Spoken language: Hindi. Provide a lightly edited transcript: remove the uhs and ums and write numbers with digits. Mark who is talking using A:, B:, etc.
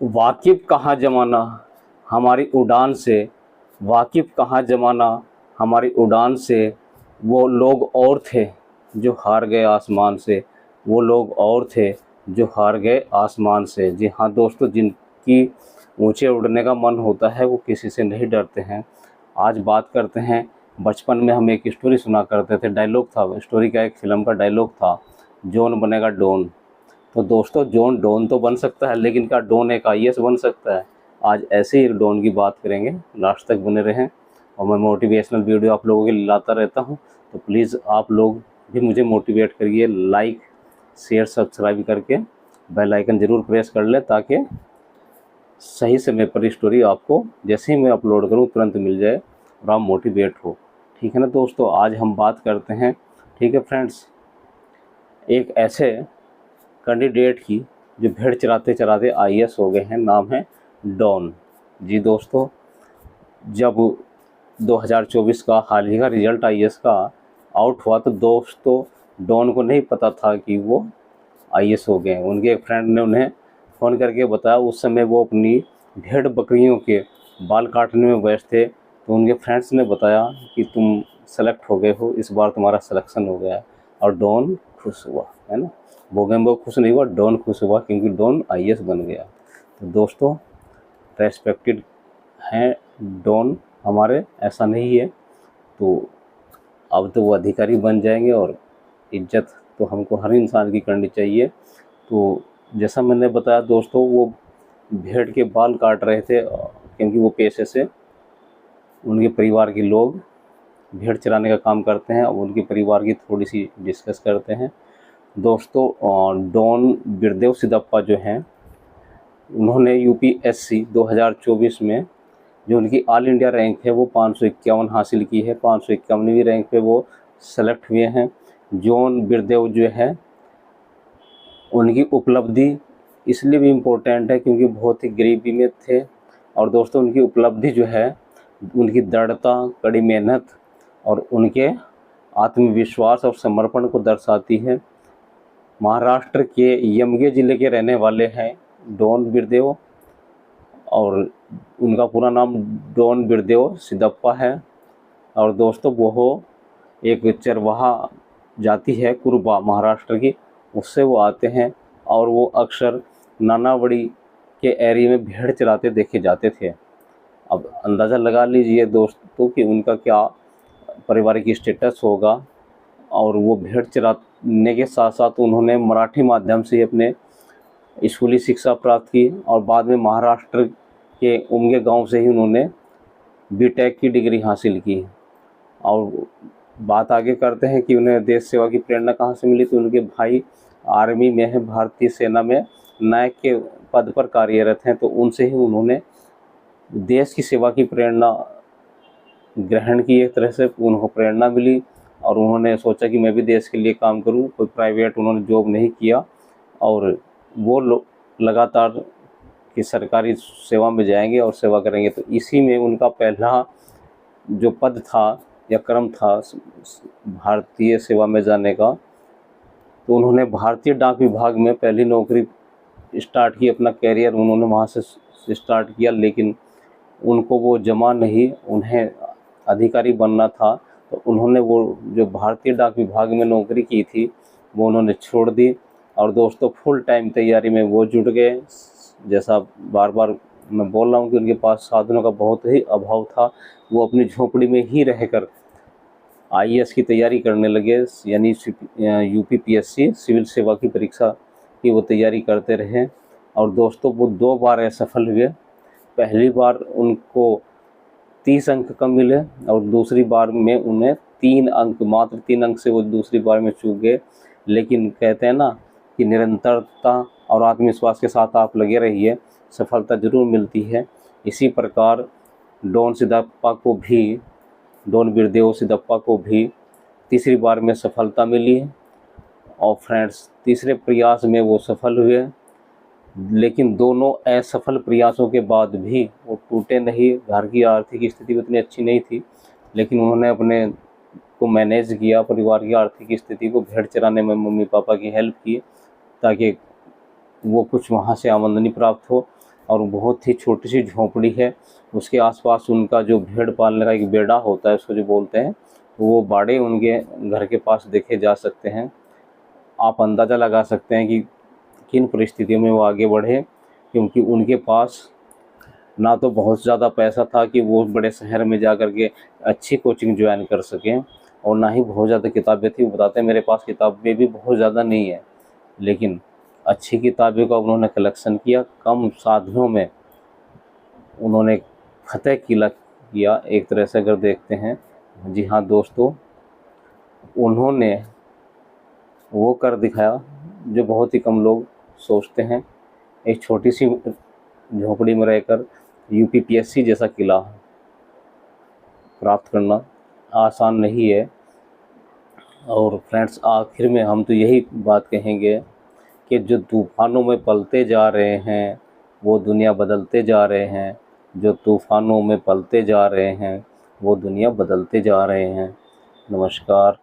A: वाकिफ कहाँ ज़माना हमारी उड़ान से, वाकिफ कहाँ ज़माना हमारी उड़ान से, वो लोग और थे जो हार गए आसमान से, वो लोग और थे जो हार गए आसमान से। जी हाँ दोस्तों, जिनकी ऊंचे उड़ने का मन होता है वो किसी से नहीं डरते हैं। आज बात करते हैं, बचपन में हम एक स्टोरी सुना करते थे, डायलॉग था, स्टोरी का एक फिल्म का डायलॉग था, जॉन बनेगा डॉन। तो दोस्तों, जॉन डॉन तो बन सकता है, लेकिन क्या डॉन एक आईएएस बन सकता है? आज ऐसे ही डॉन की बात करेंगे, लास्ट तक बने रहें। और मैं मोटिवेशनल वीडियो आप लोगों के लिए लाता रहता हूं, तो प्लीज़ आप लोग भी मुझे मोटिवेट करिए, लाइक शेयर सब्सक्राइब करके बेल आइकन ज़रूर प्रेस कर लें, ताकि सही समय पर स्टोरी आपको जैसे ही मैं अपलोड करूं तुरंत मिल जाए और आप मोटिवेट हो। ठीक है ना दोस्तों, आज हम बात करते हैं, ठीक है फ्रेंड्स, एक ऐसे कैंडिडेट की जो भेड़ चराते चराते आईएएस हो गए हैं। नाम है डॉन। जी दोस्तों, जब 2024 का हाल ही का रिजल्ट आईएएस का आउट हुआ, तो दोस्तों डॉन को नहीं पता था कि वो आईएएस हो गए। उनके एक फ्रेंड ने उन्हें फ़ोन करके बताया। उस समय वो अपनी भेड़ बकरियों के बाल काटने में व्यस्त थे, तो उनके फ्रेंड्स ने बताया कि तुम सेलेक्ट हो गए हो, इस बार तुम्हारा सिलेक्शन हो गया है। और डॉन खुश हुआ, है ना। बोगेम्बो खुश नहीं हुआ, डॉन खुश हुआ, क्योंकि डॉन आईएएस बन गया। तो दोस्तों, रेस्पेक्टेड हैं डॉन हमारे, ऐसा नहीं है। तो अब तो वो अधिकारी बन जाएंगे, और इज्जत तो हमको हर इंसान की करनी चाहिए। तो जैसा मैंने बताया दोस्तों, वो भेड़ के बाल काट रहे थे, क्योंकि वो पेशे से उनके परिवार के लोग भेड़ चराने का काम करते हैं। अब उनके परिवार की थोड़ी सी डिस्कस करते हैं दोस्तों। डॉन बिरदेव सिद्धप्पा जो हैं, उन्होंने यूपीएससी 2024 में जो उनकी ऑल इंडिया रैंक है वो 551 हासिल की है। 551वीं रैंक पे वो सेलेक्ट हुए हैं। जॉन बिरदेव जो है, उनकी उपलब्धि इसलिए भी इम्पोर्टेंट है क्योंकि बहुत ही गरीबी में थे। और दोस्तों, उनकी उपलब्धि जो है, उनकी दृढ़ता, कड़ी मेहनत और उनके आत्मविश्वास और समर्पण को दर्शाती है। महाराष्ट्र के यमगे ज़िले के रहने वाले हैं डॉन बिरदेव, और उनका पूरा नाम डॉन बिरदेव सिद्धप्पा है। और दोस्तों, वो एक चरवाहा जाति है कुरुबा महाराष्ट्र की, उससे वो आते हैं, और वो अक्सर नानावड़ी के एरिया में भेड़ चराते देखे जाते थे। अब अंदाज़ा लगा लीजिए दोस्तों कि उनका क्या पारिवारिक स्टेटस होगा। और वो भेड़ चराने के साथ साथ उन्होंने मराठी माध्यम से अपने स्कूली शिक्षा प्राप्त की, और बाद में महाराष्ट्र के उमगे गांव से ही उन्होंने बीटेक की डिग्री हासिल की। और बात आगे करते हैं कि उन्हें देश सेवा की प्रेरणा कहाँ से मिली। तो उनके भाई आर्मी में है, भारतीय सेना में नायक के पद पर कार्यरत हैं, तो उनसे ही उन्होंने देश की सेवा की प्रेरणा ग्रहण की। एक तरह से उनको प्रेरणा मिली, और उन्होंने सोचा कि मैं भी देश के लिए काम करूं। कोई प्राइवेट उन्होंने जॉब नहीं किया, और वो लगातार कि सरकारी सेवा में जाएंगे और सेवा करेंगे। तो इसी में उनका पहला जो पद था या क्रम था भारतीय सेवा में जाने का, तो उन्होंने भारतीय डाक विभाग में पहली नौकरी स्टार्ट की। अपना कैरियर उन्होंने वहाँ से स्टार्ट किया, लेकिन उनको वो जमा नहीं, उन्हें अधिकारी बनना था। तो उन्होंने वो जो भारतीय डाक विभाग में नौकरी की थी वो उन्होंने छोड़ दी, और दोस्तों फुल टाइम तैयारी में वो जुट गए। जैसा बार बार मैं बोल रहा हूँ कि उनके पास साधनों का बहुत ही अभाव था। वो अपनी झोपड़ी में ही रहकर आईएएस की तैयारी करने लगे, यानी यूपीपीएससी सिविल सेवा की परीक्षा की वो तैयारी करते रहे। और दोस्तों, वो 2 बार असफल हुए। पहली बार उनको 30 अंक कम मिले, और दूसरी बार में उन्हें 3 अंक, मात्र 3 अंक से वो दूसरी बार में चूक गए। लेकिन कहते हैं ना कि निरंतरता और आत्मविश्वास के साथ आप लगे रहिए, सफलता जरूर मिलती है। इसी प्रकार डॉन बिरदेव सिद्धप्पा को भी तीसरी बार में सफलता मिली, और फ्रेंड्स तीसरे प्रयास में वो सफल हुए। लेकिन दोनों असफल प्रयासों के बाद भी वो टूटे नहीं। घर की आर्थिक स्थिति उतनी अच्छी नहीं थी, लेकिन उन्होंने अपने को मैनेज किया, परिवार की आर्थिक स्थिति को, भेड़ चराने में मम्मी पापा की हेल्प की, ताकि वो कुछ वहाँ से आमदनी प्राप्त हो। और बहुत ही छोटी सी झोंपड़ी है। उसके आसपास उनका जो भेड़ पालने का एक बेड़ा होता है, उसको जो बोलते हैं, वो बाड़े उनके घर के पास देखे जा सकते हैं। आप अंदाज़ा लगा सकते हैं कि किन परिस्थितियों में वो आगे बढ़े, क्योंकि उनके पास ना तो बहुत ज़्यादा पैसा था कि वो बड़े शहर में जा कर के अच्छी कोचिंग ज्वाइन कर सकें, और ना ही बहुत ज़्यादा किताबें थी। वो बताते हैं मेरे पास किताबें भी बहुत ज़्यादा नहीं है, लेकिन अच्छी किताबों का उन्होंने कलेक्शन किया, कम साधनों में उन्होंने फतेह किया एक तरह से अगर देखते हैं। जी हाँ दोस्तों, उन्होंने वो कर दिखाया जो बहुत ही कम लोग सोचते हैं। एक छोटी सी झोपड़ी में रहकर यूपीपीएससी जैसा किला प्राप्त करना आसान नहीं है। और फ्रेंड्स, आखिर में हम तो यही बात कहेंगे कि जो तूफ़ानों में पलते जा रहे हैं वो दुनिया बदलते जा रहे हैं। जो तूफ़ानों में पलते जा रहे हैं वो दुनिया बदलते जा रहे हैं। नमस्कार।